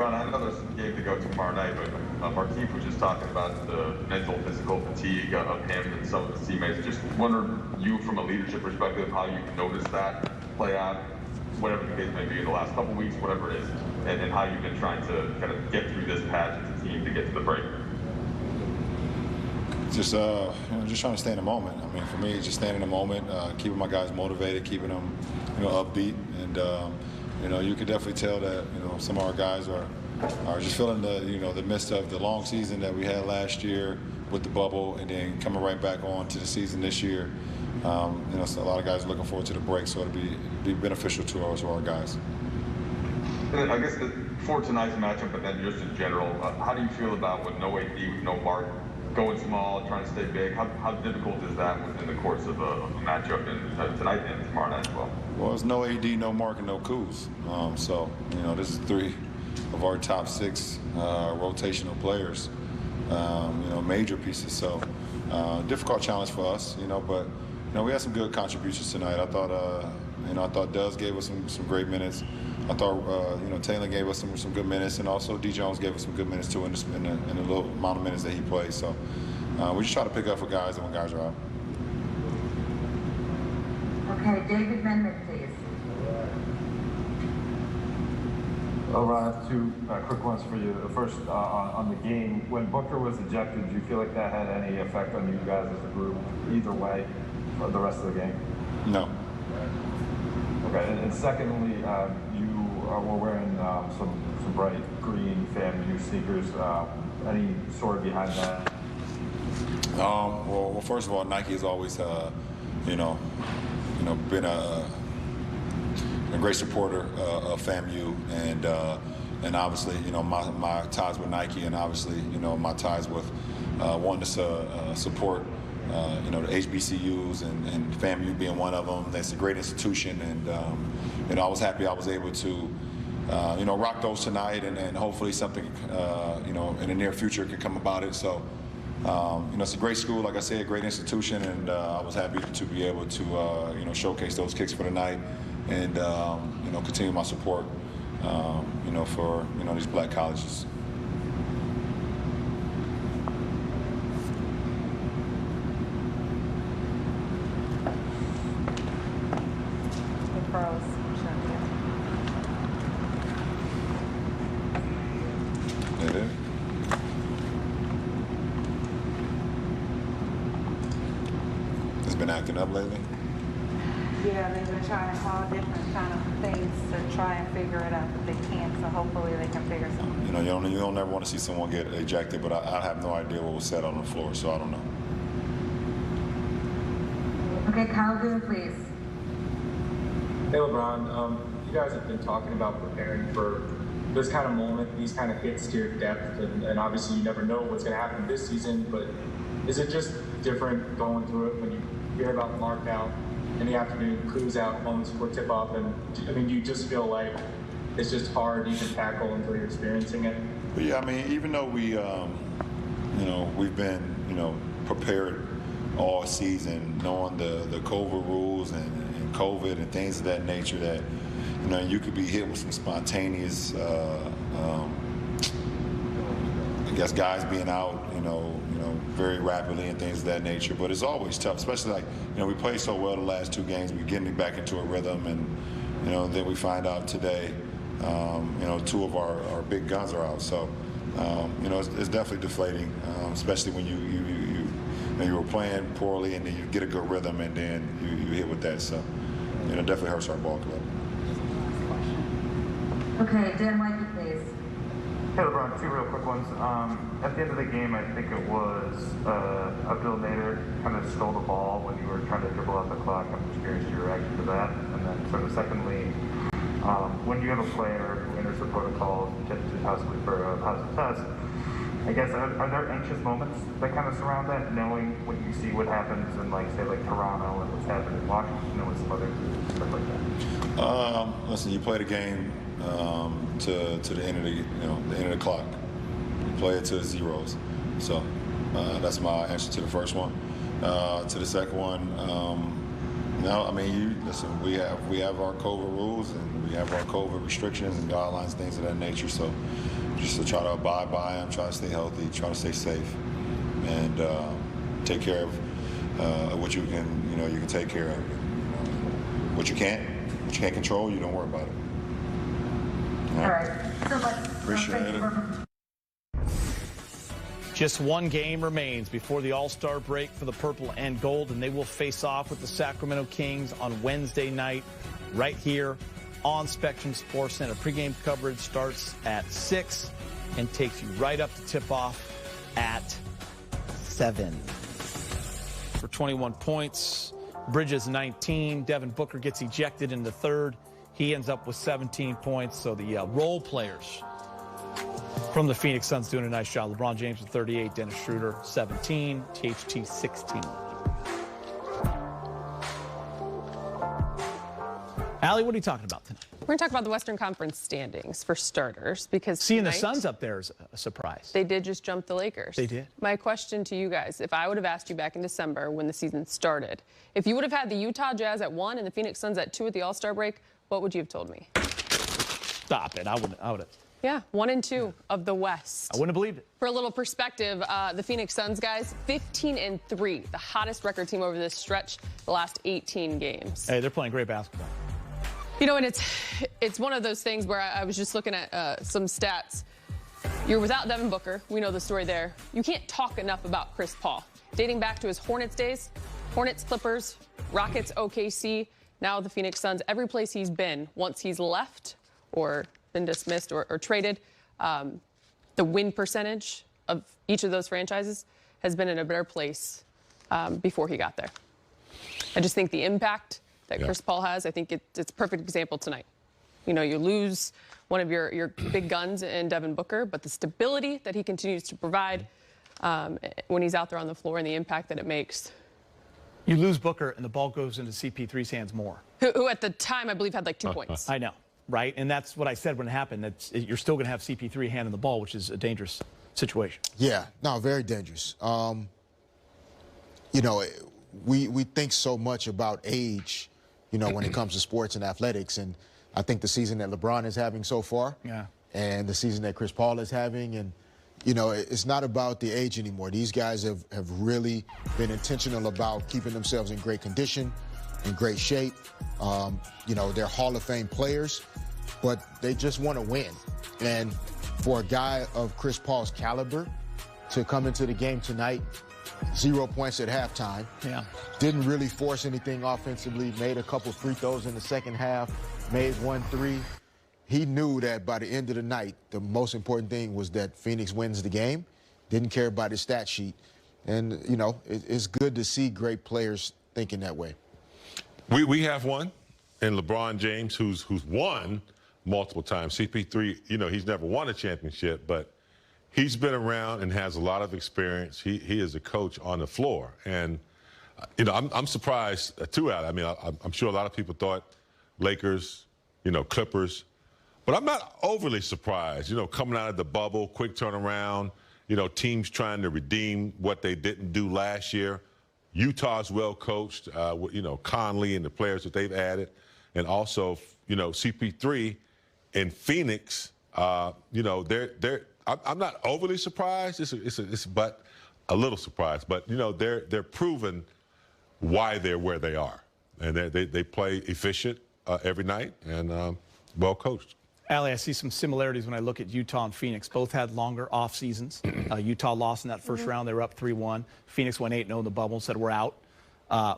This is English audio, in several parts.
Ron, I know there's a game to go tomorrow night, but Markieff was just talking about the mental, physical fatigue of him and some of his teammates. Just wonder, you from a leadership perspective, how you've noticed that play out, whatever the case may be, in the last couple of weeks, whatever it is, and how you've been trying to kind of get through this patch as a team to get to the break. Just just trying to stay in the moment. I mean, for me, just staying in the moment, keeping my guys motivated, keeping them, upbeat, and you can definitely tell that some of our guys are just feeling the midst of the long season that we had last year with the bubble, and then coming right back on to the season this year. So a lot of guys are looking forward to the break, so it'll be beneficial to our guys. And I guess for tonight's matchup, but then just in general, how do you feel about with no AD, with no Mark, going small, trying to stay big? How difficult is that within the course of a matchup tonight and tomorrow night as well? Well, it's no AD, no Mark, and no Kuz. So this is 3 of our top 6 rotational players. Major pieces. So difficult challenge for us. But we had some good contributions tonight. I thought Duz gave us some great minutes. I thought Taylor gave us some good minutes, and also D. Jones gave us some good minutes too in the little amount of minutes that he played. So we just try to pick up for guys when guys are out. Okay, David Menman, please. I have 2 quick ones for you. The first, on the game, when Booker was ejected, do you feel like that had any effect on you guys as a group, either way, for the rest of the game? No. Okay, and secondly, you were wearing some bright green FAMU sneakers. Any story behind that? Well, first of all, Nike has always, been a great supporter of FAMU, and obviously, my ties with Nike, and obviously, my ties with wanting to support, the HBCUs and FAMU being one of them. That's a great institution, and I was happy I was able to, rock those tonight, and hopefully something, in the near future can come about it. So, it's a great school, like I said, a great institution, and I was happy to be able to, showcase those kicks for the night, and continue my support, for these black colleges. It's been acting up lately? Yeah, they've been trying to call different kind of things to try and figure it out, but they can't, so hopefully they can figure something out. You don't ever want to see someone get ejected, but I have no idea what was said on the floor, so I don't know. Okay, Kyle Boone, please. Hey, LeBron. You guys have been talking about preparing for this kind of moment, these kind of hits to your depth, and obviously you never know what's going to happen this season, but is it just different going through it when you hear about Mark out in the afternoon, Kuz out moments before tip-off, and do you just feel like it's just hard to even tackle until you're experiencing it? Well, yeah, I mean, even though we've been, prepared all season, knowing the COVID rules and COVID and things of that nature, that you could be hit with some spontaneous, guys being out, very rapidly and things of that nature. But it's always tough, especially we played so well the last 2 games. We're getting back into a rhythm, and then we find out today, 2 of our big guns are out. So, it's definitely deflating, especially when you were playing poorly and then you get a good rhythm and then you hit with that. So, it definitely hurts our ball club. Okay, Dan White, please. Hey, LeBron, 2 real quick ones. At the end of the game, I think it was Abdul Nader kind of stole the ball when you were trying to dribble out the clock. I'm just curious your reaction to that. And then sort of secondly, when you have a player who enters the protocol potentially possibly for a positive test, I guess, are there anxious moments that kind of surround that, knowing when you see what happens in, say, Toronto and what's happened in Washington and with some other stuff like that? Listen, you play the game to the end of the end of the clock. You play it to the zeros. So that's my answer to the first one. To the second one, No, I mean, listen. We have our COVID rules and we have our COVID restrictions and guidelines, things of that nature. So, just to try to abide by them, try to stay healthy, try to stay safe, and take care of what you can, you can take care of. What you can't control, you don't worry about it. All right. So let's Appreciate it. Just one game remains before the All-Star break for the purple and gold, and they will face off with the Sacramento Kings on Wednesday night right here on Spectrum Sports Center. Pregame coverage starts at 6 and takes you right up to tip-off at 7. For 21 points, Bridges 19. Devin Booker gets ejected in the third. He ends up with 17 points. So the role players from the Phoenix Suns doing a nice job. LeBron James with 38, Dennis Schroeder 17, THT 16. Allie, what are you talking about tonight? We're going to talk about the Western Conference standings for starters, because seeing tonight, the Suns up there is a surprise. They did just jump the Lakers. They did. My question to you guys, if I would have asked you back in December when the season started, if you would have had the Utah Jazz at 1 and the Phoenix Suns at 2 at the All-Star break, what would you have told me? Stop it. I would have. Yeah, 1 and 2 of the West. I wouldn't have believed it. For a little perspective, the Phoenix Suns, guys, 15-3, the hottest record team over this stretch, the last 18 games. Hey, they're playing great basketball. You know, and it's one of those things where I was just looking at some stats. You're without Devin Booker. We know the story there. You can't talk enough about Chris Paul. Dating back to his Hornets days, Hornets, Clippers, Rockets, OKC, now the Phoenix Suns, every place he's been, once he's left or been dismissed or traded, the win percentage of each of those franchises has been in a better place before he got there. I just think the impact that Chris Paul has, I think it's a perfect example tonight. You know, you lose one of your big guns in Devin Booker, but the stability that he continues to provide when he's out there on the floor and the impact that it makes. You lose Booker and the ball goes into CP3's hands more. Who at the time, I believe, had like 2 points. I know, right? And that's what I said when it happened. You're still going to have CP3 handing the ball, which is a dangerous situation. Yeah, no, very dangerous. You know, we think so much about age, you know, when it comes to sports and athletics. And I think the season that LeBron is having so far, and the season that Chris Paul is having, and, you know, it's not about the age anymore. These guys have really been intentional about keeping themselves in great condition, in great shape. You know, they're Hall of Fame players, but they just want to win. And for a guy of Chris Paul's caliber to come into the game tonight, 0 points at halftime. Didn't really force anything offensively, made a couple free throws in the second half, made 1 3. He knew that by the end of the night, the most important thing was that Phoenix wins the game. Didn't care about his stat sheet. And, you know, it's good to see great players thinking that way. We have one in LeBron James, who's won multiple times. CP3, you know, he's never won a championship, but he's been around and has a lot of experience. He is a coach on the floor. And, you know, I'm surprised, too, Al. I mean, I'm sure a lot of people thought Lakers, you know, Clippers. But I'm not overly surprised, you know, coming out of the bubble, quick turnaround, you know, teams trying to redeem what they didn't do last year. Utah's well coached, you know, Conley and the players that they've added. And also, you know, CP3 in Phoenix, you know, I'm not overly surprised, but a little surprised. But, you know, they're proven why they're where they are. And they play efficient every night and well coached. Allie, I see some similarities when I look at Utah and Phoenix. Both had longer off seasons. Utah lost in that first round. They were up 3-1. Phoenix went 8-0 in the bubble and said, we're out.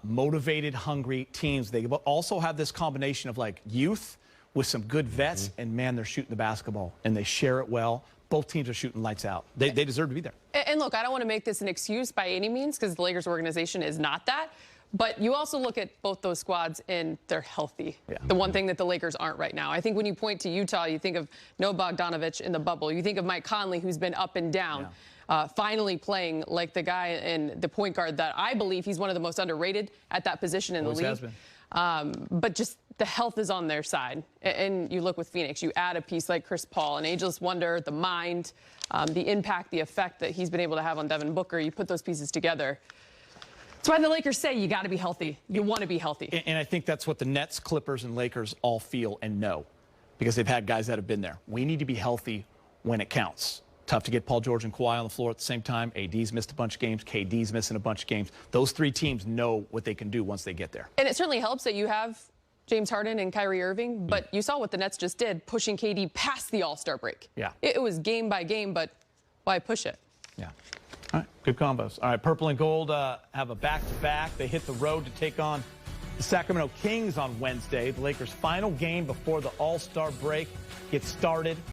Motivated, hungry teams. They also have this combination of, like, youth with some good vets, and, man, they're shooting the basketball, and they share it well. Both teams are shooting lights out. They deserve to be there. And look, I don't want to make this an excuse by any means, because the Lakers organization is not that. But you also look at both those squads and they're healthy. The one thing that the Lakers aren't right now. I think when you point to Utah, you think of no Bogdanovich in the bubble. You think of Mike Conley, who's been up and down, finally playing like the guy in the point guard that I believe he's one of the most underrated at that position in the league. Has been. But just the health is on their side. And you look with Phoenix, you add a piece like Chris Paul, an ageless wonder, the mind, the impact, the effect that he's been able to have on Devin Booker. You put those pieces together. That's why the Lakers say you got to be healthy. You want to be healthy. And I think that's what the Nets, Clippers, and Lakers all feel and know because they've had guys that have been there. We need to be healthy when it counts. Tough to get Paul George and Kawhi on the floor at the same time. AD's missed a bunch of games. KD's missing a bunch of games. Those three teams know what they can do once they get there. And it certainly helps that you have James Harden and Kyrie Irving, but you saw what the Nets just did, pushing KD past the All-Star break. Yeah. It was game by game, but why push it? Yeah. All right, good combos. All right, Purple and Gold have a back-to-back. They hit the road to take on the Sacramento Kings on Wednesday. The Lakers' final game before the All-Star break gets started.